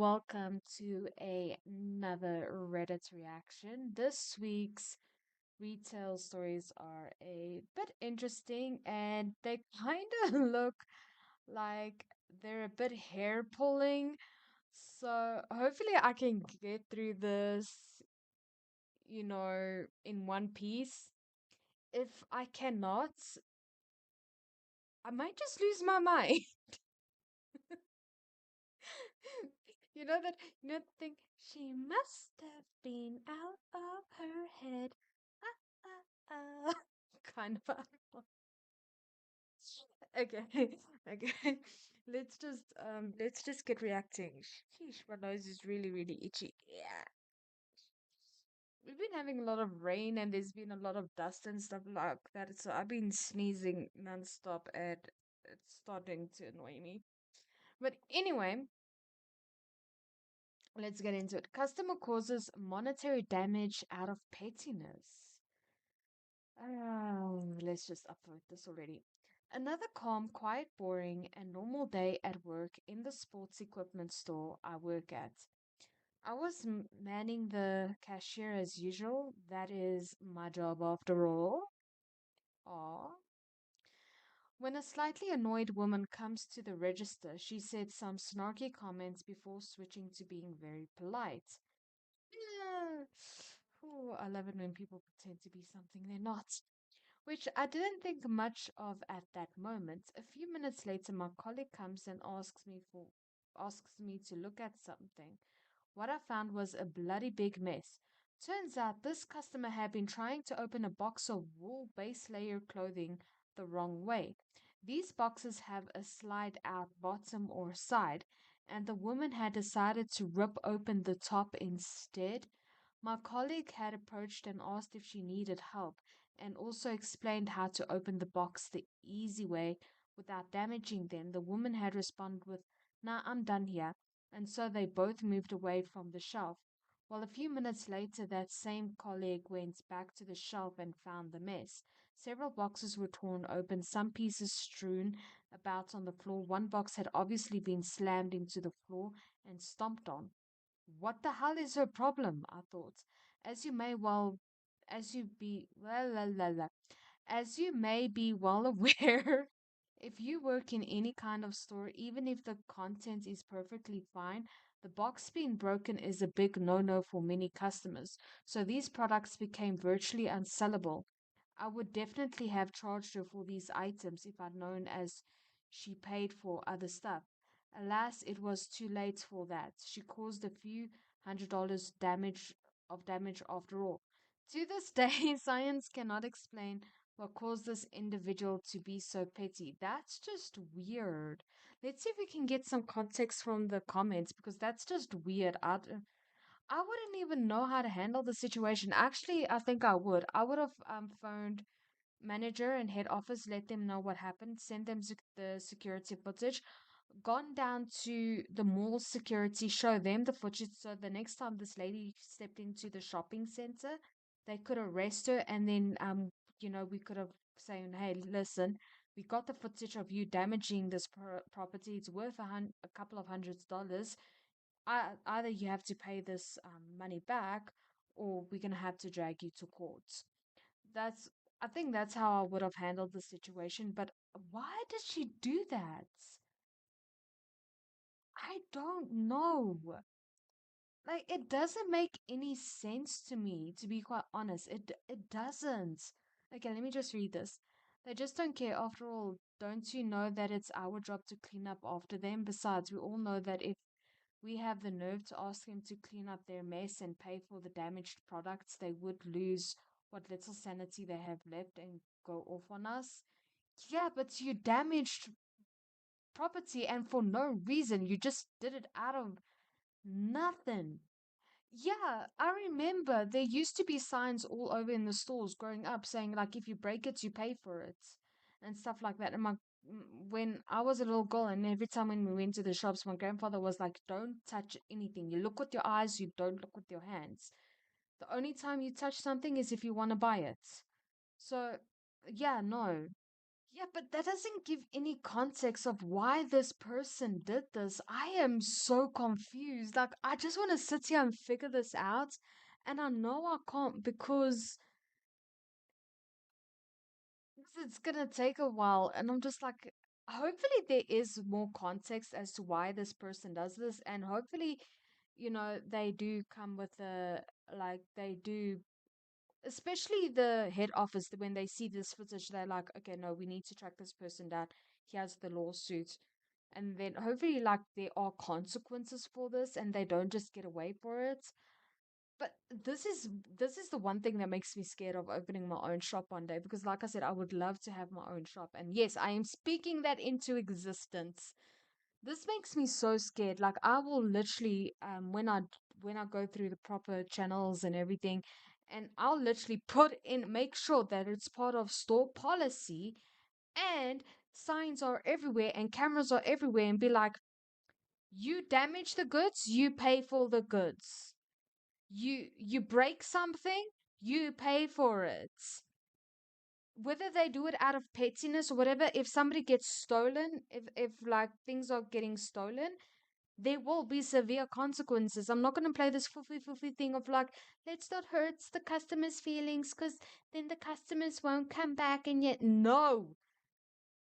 welcome to another Reddit reaction. This week's retail stories are a bit interesting and they kind of look like they're a bit hair pulling. So hopefully I can get through this, in one piece. If I cannot, I might just lose my mind. You know the thing, she must have been out of her head. Kind of. Okay, okay. Let's just get reacting. Sheesh, my nose is really, really itchy. Yeah. We've been having a lot of rain and there's been a lot of dust and stuff like that. So I've been sneezing nonstop and it's starting to annoy me. But anyway, let's get into it. Customer causes monetary damage out of pettiness. Let's just upvote this already. Another calm, quiet, boring, and normal day at work in the sports equipment store I work at. I was manning the cashier as usual. That is my job after all. Aw. When a slightly annoyed woman comes to the register, she said some snarky comments before switching to being very polite. Yeah. Ooh, I love it when people pretend to be something they're not. Which I didn't think much of at that moment. A few minutes later, my colleague comes and asks me to look at something. What I found was a bloody big mess. Turns out this customer had been trying to open a box of wool base layer clothing the wrong way. These boxes have a slide out bottom or side, and the woman had decided to rip open the top instead. My colleague had approached and asked if she needed help, and also explained how to open the box the easy way without damaging them. The woman had responded with, "Nah, I'm done here," and so they both moved away from the shelf. Well, a few minutes later, that same colleague went back to the shelf and found the mess. Several boxes were torn open, some pieces strewn about on the floor. One box had obviously been slammed into the floor and stomped on. What the hell is her problem? I thought. As you may well, as you be, la la la la, as you may be well aware, if you work in any kind of store, even if the content is perfectly fine, the box being broken is a big no-no for many customers. So these products became virtually unsellable. I would definitely have charged her for these items if I'd known, as she paid for other stuff. Alas, it was too late for that. She caused a few $100 damage after all. To this day, science cannot explain what caused this individual to be so petty. That's just weird. Let's see if we can get some context from the comments because that's just weird. I wouldn't even know how to handle the situation. Actually, I think I would. I would have phoned manager and head office, let them know what happened, send them the security footage, gone down to the mall security, show them the footage so the next time this lady stepped into the shopping center, they could arrest her and then we could have saying, "Hey, listen, we got the footage of you damaging this property. It's worth a couple of $100s. Either you have to pay this money back or we're going to have to drag you to court." That's I think that's how I would have handled the situation, but why did she do that? I don't know. Like it doesn't make any sense to me, to be quite honest. It doesn't. Okay, let me just read this. They just don't care. After all, don't you know that it's our job to clean up after them? Besides, we all know that if we have the nerve to ask them to clean up their mess and pay for the damaged products, they would lose what little sanity they have left and go off on us. Yeah, but you damaged property and for no reason. You just did it out of nothing. Yeah, I remember there used to be signs all over in the stores growing up saying like if you break it, you pay for it and stuff like that. And when I was a little girl and every time when we went to the shops, my grandfather was like, "Don't touch anything. You look with your eyes, you don't look with your hands. The only time you touch something is if you want to buy it." So, yeah, no. Yeah, but that doesn't give any context of why this person did this. I am so confused. Like, I just want to sit here and figure this out. And I know I can't because it's gonna take a while. And I'm just like, hopefully there is more context as to why this person does this. And hopefully, they do come with they do, especially the head office, when they see this footage, they're like, okay, no, we need to track this person down. Here's the lawsuit. And then hopefully, like, there are consequences for this and they don't just get away for it. But this is the one thing that makes me scared of opening my own shop one day, because like I said, I would love to have my own shop. And yes, I am speaking that into existence. This makes me so scared. Like, I will literally, when I go through the proper channels and everything, and I'll literally make sure that it's part of store policy, and signs are everywhere and cameras are everywhere, and be like, you damage the goods, you pay for the goods. You break something, you pay for it. Whether they do it out of pettiness or whatever, if somebody gets stolen, if like things are getting stolen, there will be severe consequences. I'm not going to play this foofy thing of like, let's not hurt the customers' feelings because then the customers won't come back. And yet, no,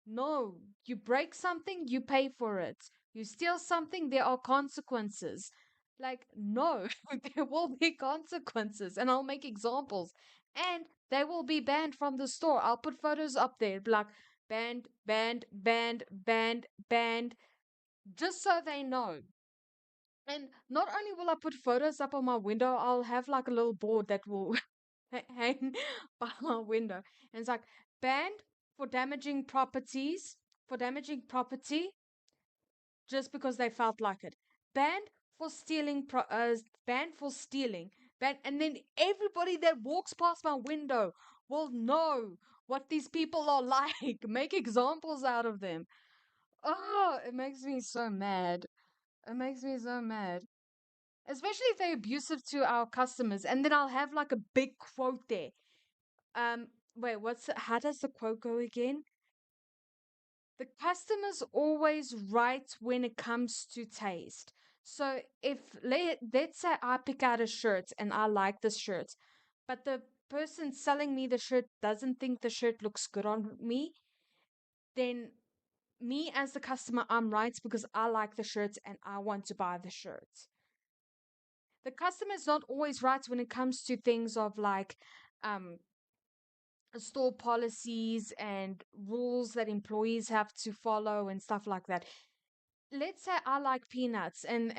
no, you break something, you pay for it. You steal something, there are consequences. Like, no, there will be consequences. And I'll make examples. And they will be banned from the store. I'll put photos up there, like, banned, banned, banned, banned, banned, just so they know. And not only will I put photos up on my window, I'll have like a little board that will hang by my window. And it's like, banned for damaging properties, for damaging property just because they felt like it. Banned for stealing, banned for stealing. Banned, and then everybody that walks past my window will know what these people are like. Make examples out of them. Oh, it makes me so mad. It makes me so mad. Especially if they're abusive to our customers. And then I'll have like a big quote there. Wait, how does the quote go again? The customer's always right when it comes to taste. So if let's say I pick out a shirt and I like this shirt, but the person selling me the shirt doesn't think the shirt looks good on me, then me as the customer, I'm right because I like the shirt and I want to buy the shirt. The customer is not always right when it comes to things of like um store policies and rules that employees have to follow and stuff like that. Let's say I like peanuts, and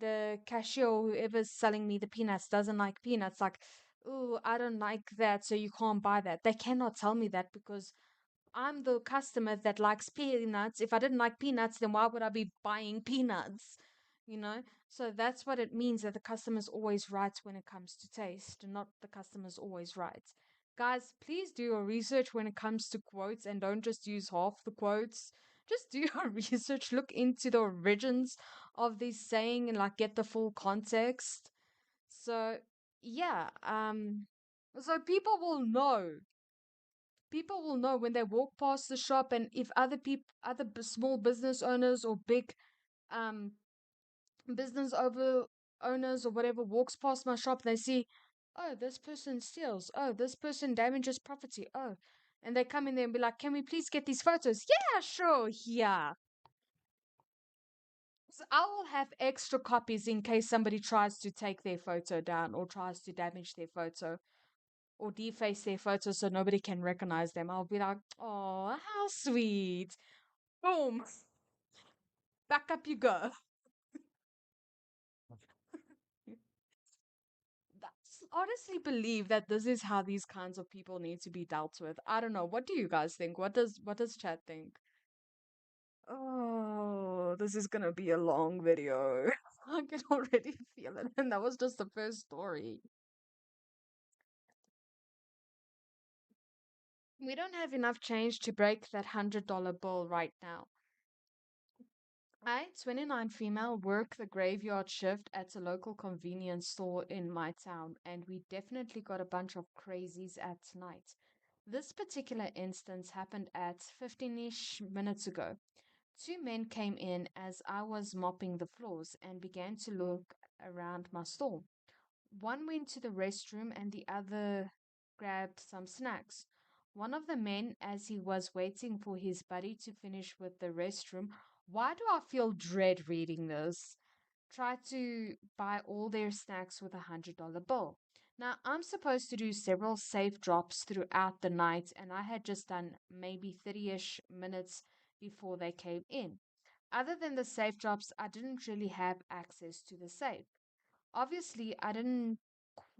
the cashier or whoever's selling me the peanuts doesn't like peanuts. Like, oh, I don't like that, so you can't buy that. They cannot tell me that because I'm the customer that likes peanuts. If I didn't like peanuts, then why would I be buying peanuts? You know? So that's what it means, that the customer's always right when it comes to taste, and not the customer's always right. Guys, please do your research when it comes to quotes and don't just use half the quotes. Just do your research, look into the origins of this saying and like get the full context. So, yeah, so people will know when they walk past the shop, and if other people, small business owners or big um business over owners or whatever walks past my shop, they see, oh, this person steals, oh, this person damages property, oh, and they come in there and be like, can we please get these photos? Yeah, sure, yeah. So I will have extra copies in case somebody tries to take their photo down or tries to damage their photo or deface their photo so nobody can recognize them. I'll be like, oh, how sweet. Boom. Back up you go. That's honestly believe that this is how these kinds of people need to be dealt with. I don't know. What do you guys think? What does chat think? Oh, this is gonna be a long video. I can already feel it. And that was just the first story. We don't have enough change to break that $100 bill right now. I, 29 female, work the graveyard shift at a local convenience store in my town, and we definitely got a bunch of crazies at night. This particular instance happened at 15-ish minutes ago. Two men came in as I was mopping the floors and began to look around my stall. One went to the restroom and the other grabbed some snacks. One of the men, as he was waiting for his buddy to finish with the restroom, why do I feel dread reading this? Tried to buy all their snacks with $100 bill. Now, I'm supposed to do several safe drops throughout the night, and I had just done maybe 30 ish minutes before they came in. Other than the safe drops, I didn't really have access to the safe. Obviously, I didn't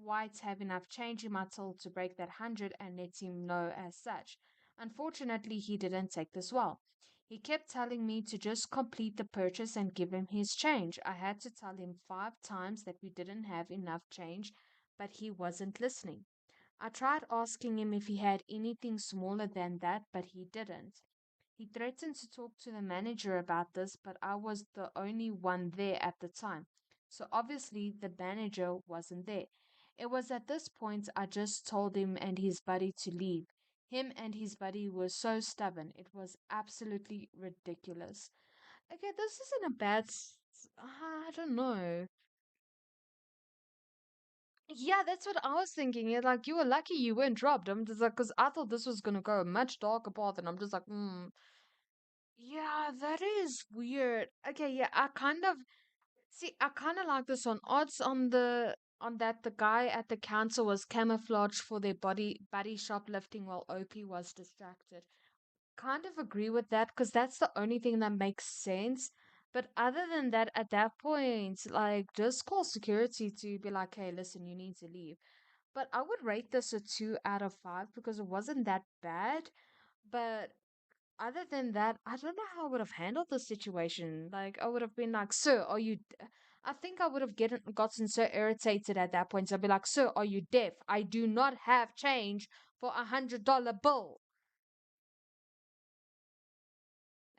quite have enough change in my till to break that 100 and let him know as such. Unfortunately, he didn't take this well. He kept telling me to just complete the purchase and give him his change. I had to tell him 5 times that we didn't have enough change, but he wasn't listening. I tried asking him if he had anything smaller than that, but he didn't. He threatened to talk to the manager about this, but I was the only one there at the time. So obviously the manager wasn't there. It was at this point I just told him and his buddy to leave. Him and his buddy were so stubborn. It was absolutely ridiculous. Okay, this isn't a I don't know. Yeah, that's what I was thinking. Yeah, like you were lucky you weren't robbed. I'm just like, because I thought this was gonna go a much darker path, and I'm just like, yeah, that is weird. Okay, yeah, I kind of like this one. Odds on that the guy at the council was camouflaged for their body shoplifting while OP was distracted. Kind of agree with that because that's the only thing that makes sense. But other than that, at that point, like just call security to be like, hey, listen, you need to leave. But I would rate this a 2 out of 5 because it wasn't that bad. But other than that, I don't know how I would have handled the situation. Like, I would have been like, "Sir, are you?" I think I would have gotten so irritated at that point. I'd be like, "Sir, are you deaf? I do not have change for $100 bill.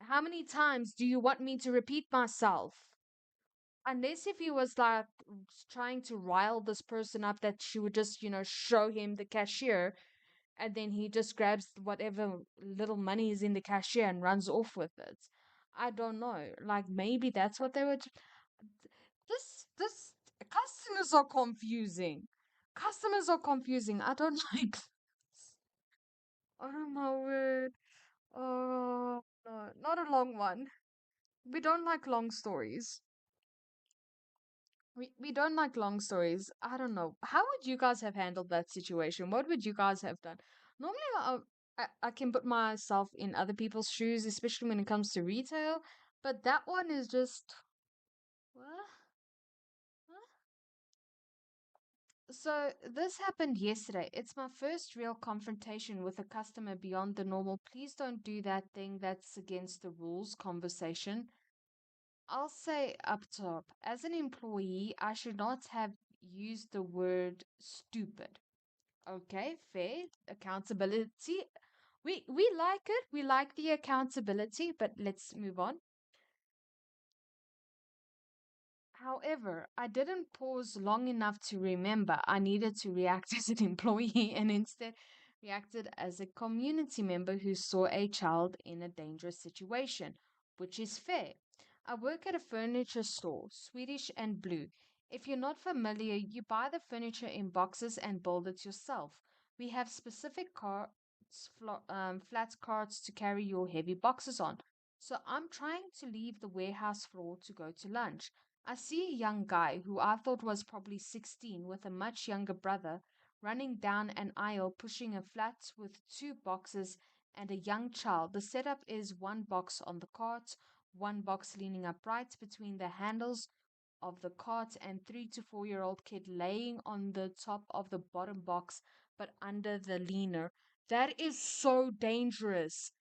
How many times do you want me to repeat myself?" Unless if he was like trying to rile this person up, that she would just, show him the cashier and then he just grabs whatever little money is in the cashier and runs off with it. I don't know. Like maybe that's what they were. This customers are confusing. Customers are confusing. I don't like. Oh my word. Oh no, not a long one. We don't like long stories. We don't like long stories. I don't know. How would you guys have handled that situation? What would you guys have done? Normally, I can put myself in other people's shoes, especially when it comes to retail. But that one is just, what? Huh? So this happened yesterday. It's my first real confrontation with a customer beyond the normal, please don't do that thing that's against the rules conversation. I'll say up top, as an employee, I should not have used the word stupid. Okay, fair. Accountability. We like it. We like the accountability, but let's move on. However, I didn't pause long enough to remember I needed to react as an employee and instead reacted as a community member who saw a child in a dangerous situation, which is fair. I work at a furniture store, Swedish and Blue. If you're not familiar, you buy the furniture in boxes and build it yourself. We have specific flat carts to carry your heavy boxes on. So I'm trying to leave the warehouse floor to go to lunch. I see a young guy who I thought was probably 16 with a much younger brother running down an aisle pushing a flat with 2 boxes and a young child. The setup is 1 box on the cart, 1 box leaning upright between the handles of the cart, and 3 to 4 year old kid laying on the top of the bottom box but under the leaner. That is so dangerous.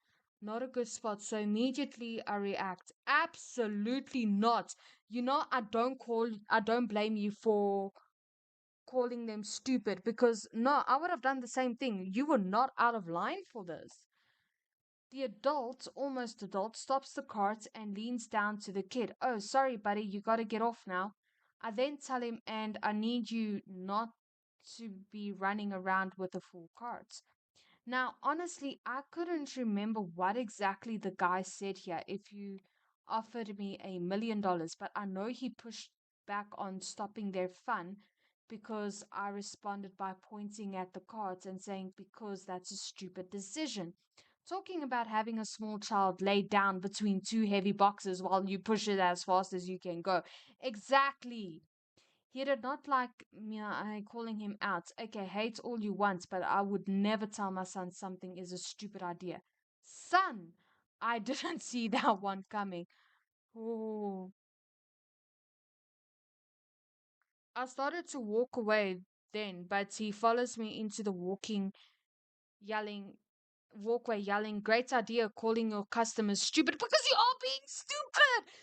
Not a good spot. So immediately I react. Absolutely not. I don't blame you for calling them stupid because no, I would have done the same thing. You were not out of line for this. The adult, almost adult, stops the cart and leans down to the kid. Oh, sorry, buddy, you gotta get off now. I then tell him, and I need you not to be running around with a full cart. Now, honestly, I couldn't remember what exactly the guy said here if you offered me $1 million, but I know he pushed back on stopping their fun because I responded by pointing at the cards and saying, because that's a stupid decision. Talking about having a small child laid down between two heavy boxes while you push it as fast as you can go. Exactly. He did not like me calling him out. Okay, hate all you want, but I would never tell my son something is a stupid idea. Son, I didn't see that one coming. Oh, I started to walk away then, but he follows me into the yelling, walkway, yelling, great idea calling your customers stupid because you are being stupid.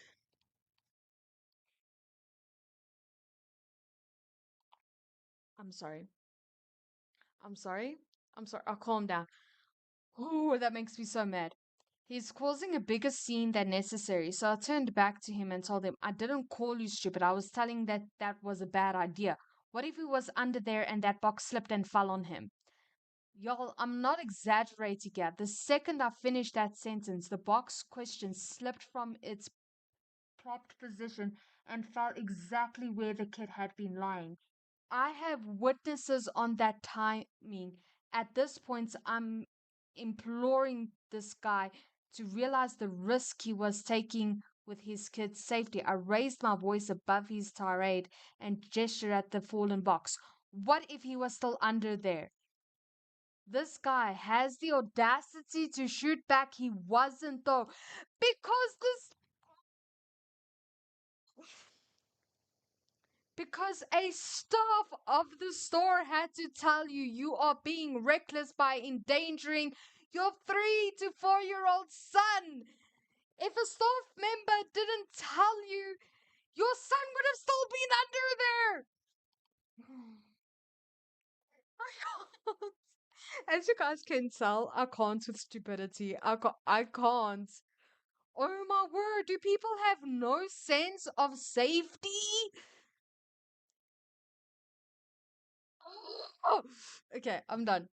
I'm sorry. I'm sorry. I'm sorry. I'll calm down. Oh, that makes me so mad. He's causing a bigger scene than necessary, so I turned back to him and told him, I didn't call you stupid. I was telling that that was a bad idea. What if he was under there and that box slipped and fell on him? Y'all, I'm not exaggerating yet. The second I finished that sentence, the box question slipped from its propped position and fell exactly where the kid had been lying. I have witnesses on that timing. At this point, I'm imploring this guy to realize the risk he was taking with his kid's safety. I raised my voice above his tirade and gestured at the fallen box. What if he was still under there? This guy has the audacity to shoot back. He wasn't, though, because a staff of the store had to tell you you are being reckless by endangering your 3 to 4 year old son. If a staff member didn't tell you, your son would have still been under there. I can't. As you guys can tell, I can't with stupidity. I can't. Oh my word, do people have no sense of safety? Oh, okay, I'm done.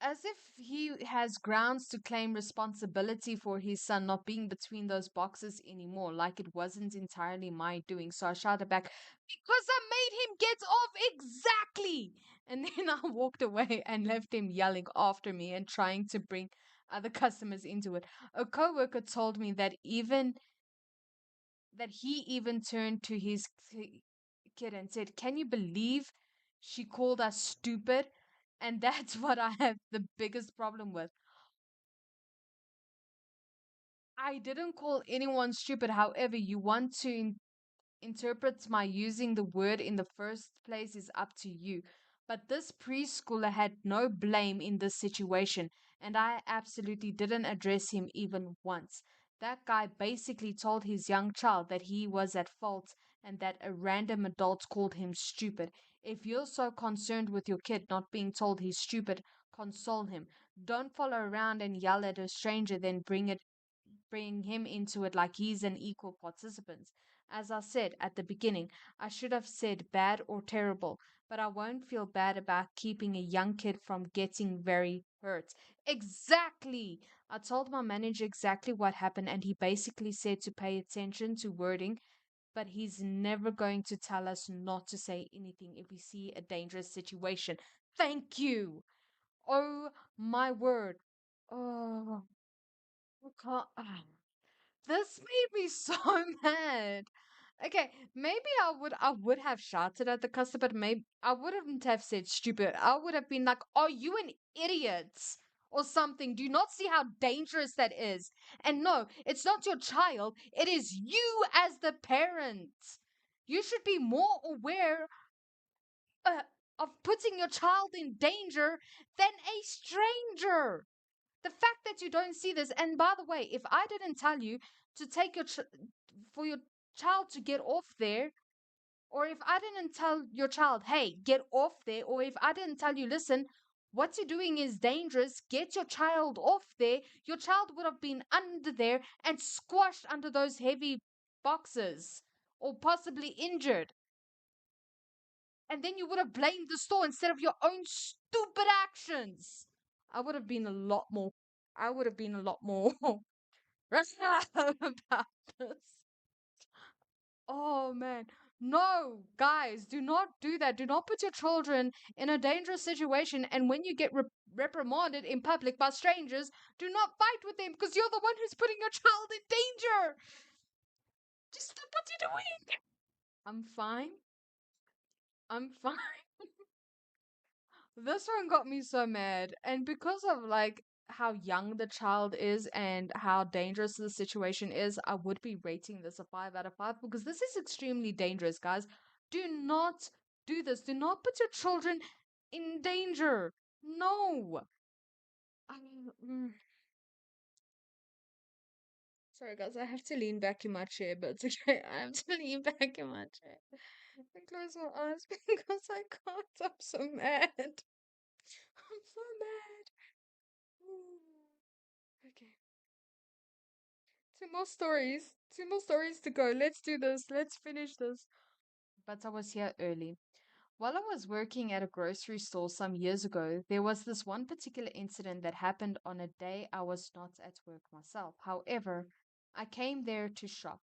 As if he has grounds to claim responsibility for his son not being between those boxes anymore, like it wasn't entirely my doing. So I shouted back, because I made him get off exactly. And then I walked away and left him yelling after me and trying to bring other customers into it. A coworker told me that he even turned to his kid and said, can you believe she called us stupid? And that's what I have the biggest problem with. I didn't call anyone stupid. However, you want to interprets my using the word in the first place is up to you. But this preschooler had no blame in this situation, and I absolutely didn't address him even once. That guy basically told his young child that he was at fault and that a random adult called him stupid. If you're so concerned with your kid not being told he's stupid, console him. Don't follow around and yell at a stranger, then bring him into it like he's an equal participant. As I said at the beginning, I should have said bad or terrible, but I won't feel bad about keeping a young kid from getting very hurt. Exactly! I told my manager exactly what happened, and he basically said to pay attention to wording, but he's never going to tell us not to say anything if we see a dangerous situation. Thank you! Oh my word. Oh, I can't. This made me so mad. Okay, maybe I would have shouted at the customer, but maybe I wouldn't have said stupid. I would have been like, "Are you an idiot?" or something. Do you not see how dangerous that is? And no, it's not your child. It is you as the parent. You should be more aware uh, of putting your child in danger than a stranger. The fact that you don't see this, and by the way, if I didn't tell you to take for your child to get off there, or if I didn't tell your child, hey, get off there, or if I didn't tell you, listen, what you're doing is dangerous, get your child off there, your child would have been under there and squashed under those heavy boxes, or possibly injured. And then you would have blamed the store instead of your own stupid actions. I would have been a lot more. I would have been a lot more about this. Oh man. No, guys, do not do that. Do not put your children in a dangerous situation. And when you get reprimanded in public by strangers, do not fight with them because you're the one who's putting your child in danger. Just stop what you're doing. I'm fine. I'm fine. This one got me so mad. And because of like how young the child is and how dangerous the situation is, I would be rating this a 5 out of 5 because this is extremely dangerous, guys. Do not do this. Do not put your children in danger. No. Mm. Sorry, guys. I have to lean back in my chair, but it's okay. I have to lean back in my chair and close my eyes because I can't. I'm so mad. I'm so mad. Okay. Two more stories. Two more stories to go. Let's do this. Let's finish this. But I was here early. While I was working at a grocery store some years ago, there was this one particular incident that happened on a day I was not at work myself. However, I came there to shop.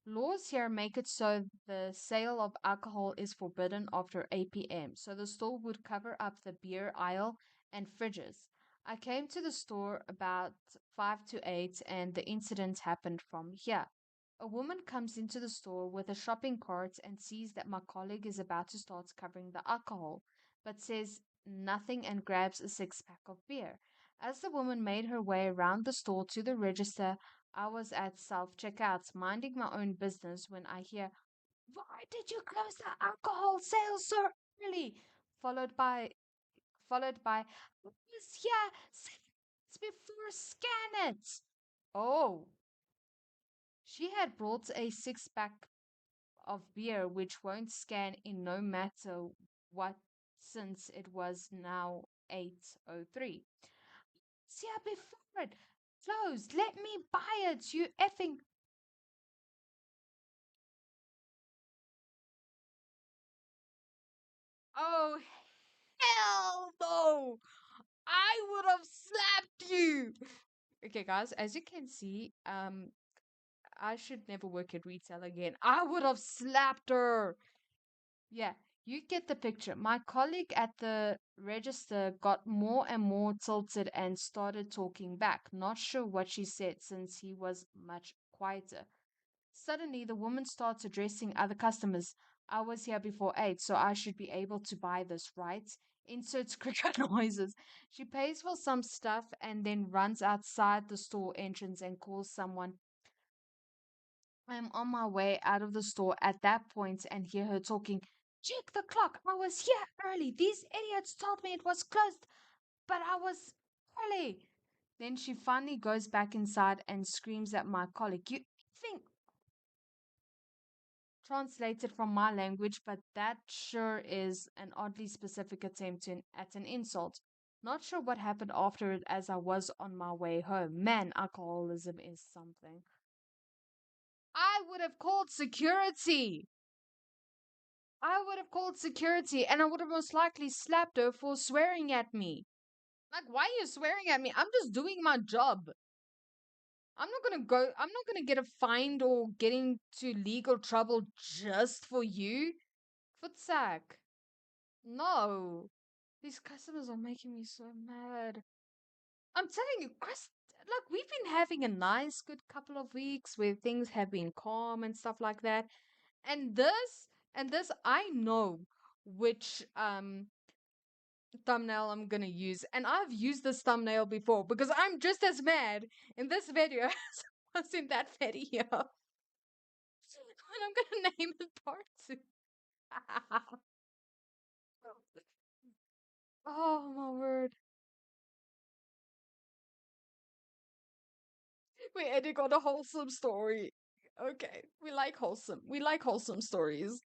Laws here make it so the sale of alcohol is forbidden after 8 p.m., so the store would cover up the beer aisle and fridges. I came to the store about 5 to 8 and the incident happened from here. A woman comes into the store with a shopping cart and sees that my colleague is about to start covering the alcohol, but says nothing and grabs a six-pack of beer. As the woman made her way around the store to the register, I was at self checkouts, minding my own business when I hear, "Why did you close the alcohol sales so early?" Followed by, followed by, "I was here 7 minutes before, scan it." Oh, she had brought a six-pack of beer which won't scan in no matter what since it was now 8:03. "See, before it closed. Let me buy it, you effing." Oh, hell no! I would have slapped you. Okay, guys, as you can see, I should never work at retail again. I would have slapped her. Yeah, you get the picture. My colleague at the register got more and more tilted and started talking back, not sure what she said since he was much quieter. Suddenly, the woman starts addressing other customers. "I was here before 8, so I should be able to buy this, right?" Inserts cricket noises. She pays for some stuff and then runs outside the store entrance and calls someone. I'm on my way out of the store at that point and hear her talking. "Check the clock. I was here early. These idiots told me it was closed, but I was early." Then she finally goes back inside and screams at my colleague. "You think," translated from my language, but that sure is an oddly specific attempt at an insult. Not sure what happened after it as I was on my way home. Man, alcoholism is something. I would have called security. I would have called security and I would have most likely slapped her for swearing at me. Like, why are you swearing at me? I'm just doing my job. I'm not gonna get a fined or get into legal trouble just for you. Futsack. No. These customers are making me so mad. I'm telling you, Chris, like we've been having a nice, good couple of weeks where things have been calm and stuff like that. And this, I know which thumbnail I'm gonna use. And I've used this thumbnail before because I'm just as mad in this video as I was in that video. And I'm gonna name it part two. Oh my word. We're ending on a wholesome story. Okay. We like wholesome. We like wholesome stories.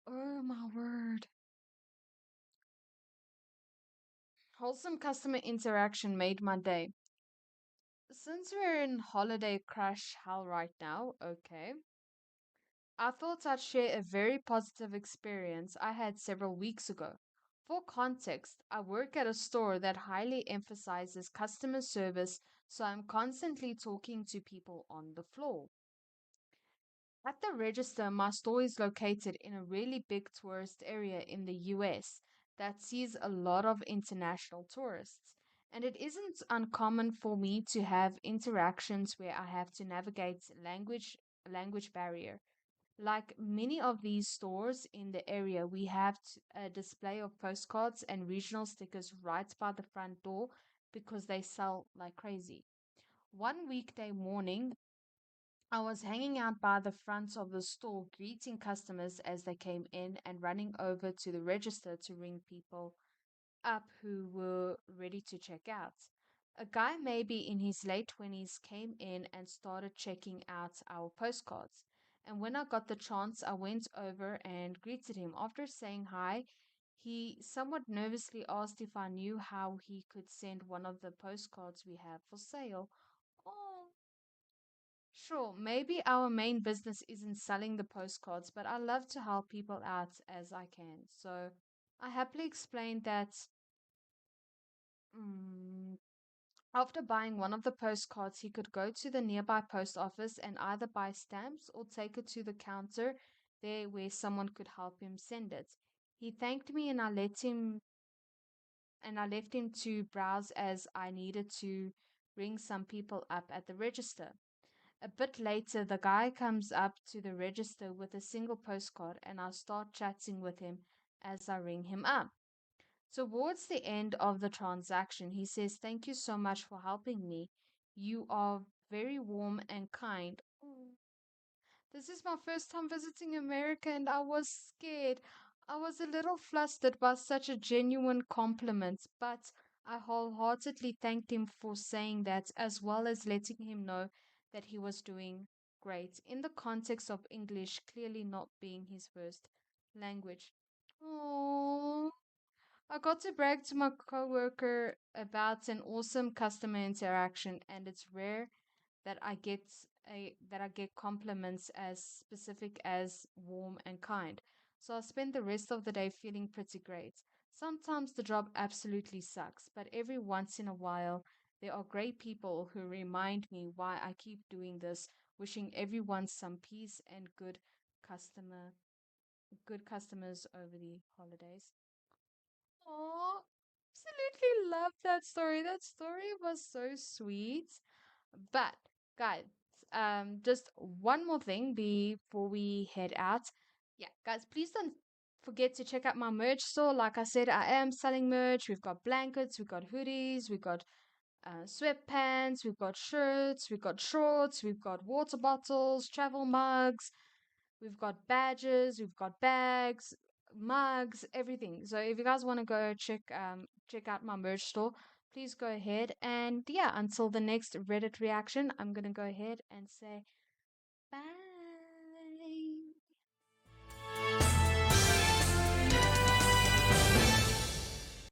Oh my word. Wholesome customer interaction made my day. Since we're in holiday crash hell right now, okay, I thought I'd share a very positive experience I had several weeks ago. For context, I work at a store that highly emphasizes customer service, so I'm constantly talking to people on the floor. At the register, my store is located in a really big tourist area in the US that sees a lot of international tourists. And it isn't uncommon for me to have interactions where I have to navigate language barrier. Like many of these stores in the area, we have a display of postcards and regional stickers right by the front door because they sell like crazy. One weekday morning, I was hanging out by the front of the store, greeting customers as they came in and running over to the register to ring people up who were ready to check out. A guy, maybe in his late 20s, came in and started checking out our postcards. And when I got the chance, I went over and greeted him. After saying hi, he somewhat nervously asked if I knew how he could send one of the postcards we have for sale. Oh, sure, maybe our main business isn't selling the postcards, but I love to help people out as I can. So I happily explained that mm, after buying one of the postcards, he could go to the nearby post office and either buy stamps or take it to the counter there where someone could help him send it. He thanked me and I left him to browse as I needed to ring some people up at the register. A bit later, the guy comes up to the register with a single postcard, and I start chatting with him as I ring him up. Towards the end of the transaction, he says, "Thank you so much for helping me. You are very warm and kind." Oh, this is my first time visiting America, and I was scared. I was a little flustered by such a genuine compliment, but I wholeheartedly thanked him for saying that, as well as letting him know that he was doing great in the context of English clearly not being his first language. Oh, I got to brag to my coworker about an awesome customer interaction, and it's rare that I get compliments as specific as warm and kind. So I spend the rest of the day feeling pretty great. Sometimes the job absolutely sucks, but every once in a while there are great people who remind me why I keep doing this, wishing everyone some peace and good customers over the holidays. Oh, absolutely love that story. That story was so sweet. But guys, just one more thing before we head out. Yeah, guys, please don't forget to check out my merch store. Like I said, I am selling merch. We've got blankets, we've got hoodies, we've got sweatpants, we've got shirts, we've got shorts, we've got water bottles, travel mugs, we've got badges, we've got bags, mugs, everything. So if you guys want to go check out my merch store, please go ahead. And yeah, until the next Reddit reaction, I'm gonna go ahead and say